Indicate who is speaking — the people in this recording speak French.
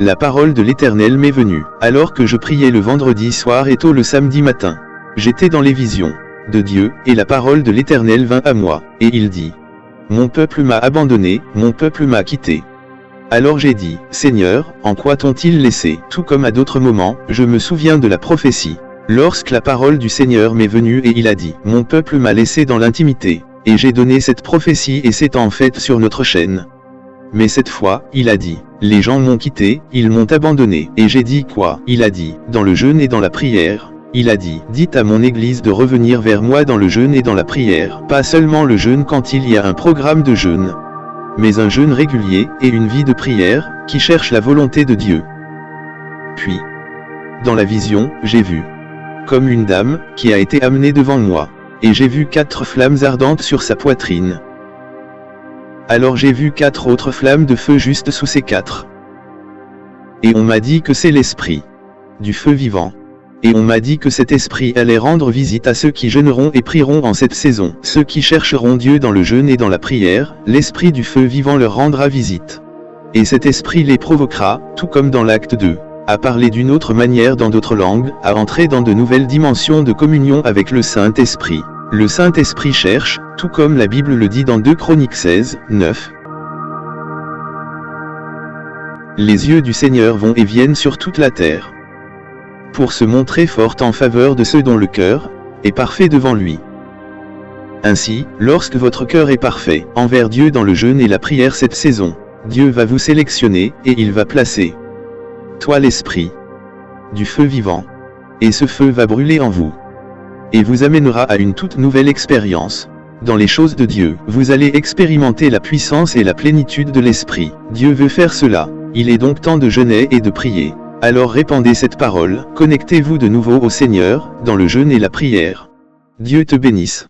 Speaker 1: La parole de l'Éternel m'est venue, alors que je priais le vendredi soir et tôt le samedi matin. J'étais dans les visions de Dieu, et la parole de l'Éternel vint à moi, et il dit: Mon peuple m'a abandonné, mon peuple m'a quitté. Alors j'ai dit: Seigneur, en quoi t'ont-ils laissé? Tout comme à d'autres moments, je me souviens de la prophétie. Lorsque la parole du Seigneur m'est venue et il a dit: Mon peuple m'a laissé dans l'intimité. Et j'ai donné cette prophétie et c'est en fait sur notre chaîne. Mais cette fois, il a dit: Les gens m'ont quitté, ils m'ont abandonné. Et j'ai dit quoi? Il a dit: Dans le jeûne et dans la prière. Il a dit: Dites à mon Église de revenir vers moi dans le jeûne et dans la prière. Pas seulement le jeûne quand il y a un programme de jeûne, mais un jeûne régulier, et une vie de prière, qui cherche la volonté de Dieu. Puis, dans la vision, j'ai vu comme une dame, qui a été amenée devant moi. Et j'ai vu 4 flammes ardentes sur sa poitrine. Alors j'ai vu 4 autres flammes de feu juste sous ces 4. Et on m'a dit que c'est l'esprit du feu vivant. Et on m'a dit que cet esprit allait rendre visite à ceux qui jeûneront et prieront en cette saison. Ceux qui chercheront Dieu dans le jeûne et dans la prière, l'esprit du feu vivant leur rendra visite. Et cet esprit les provoquera, tout comme dans l'acte 2, à parler d'une autre manière dans d'autres langues, à entrer dans de nouvelles dimensions de communion avec le Saint-Esprit. Le Saint-Esprit cherche, tout comme la Bible le dit dans 2 Chroniques 16, 9. Les yeux du Seigneur vont et viennent sur toute la terre, pour se montrer fort en faveur de ceux dont le cœur est parfait devant lui. Ainsi, lorsque votre cœur est parfait envers Dieu dans le jeûne et la prière cette saison, Dieu va vous sélectionner, et il va placer toi l'esprit du feu vivant. Et ce feu va brûler en vous, et vous amènera à une toute nouvelle expérience. Dans les choses de Dieu, vous allez expérimenter la puissance et la plénitude de l'esprit. Dieu veut faire cela. Il est donc temps de jeûner et de prier. Alors répandez cette parole, connectez-vous de nouveau au Seigneur, dans le jeûne et la prière. Dieu te bénisse.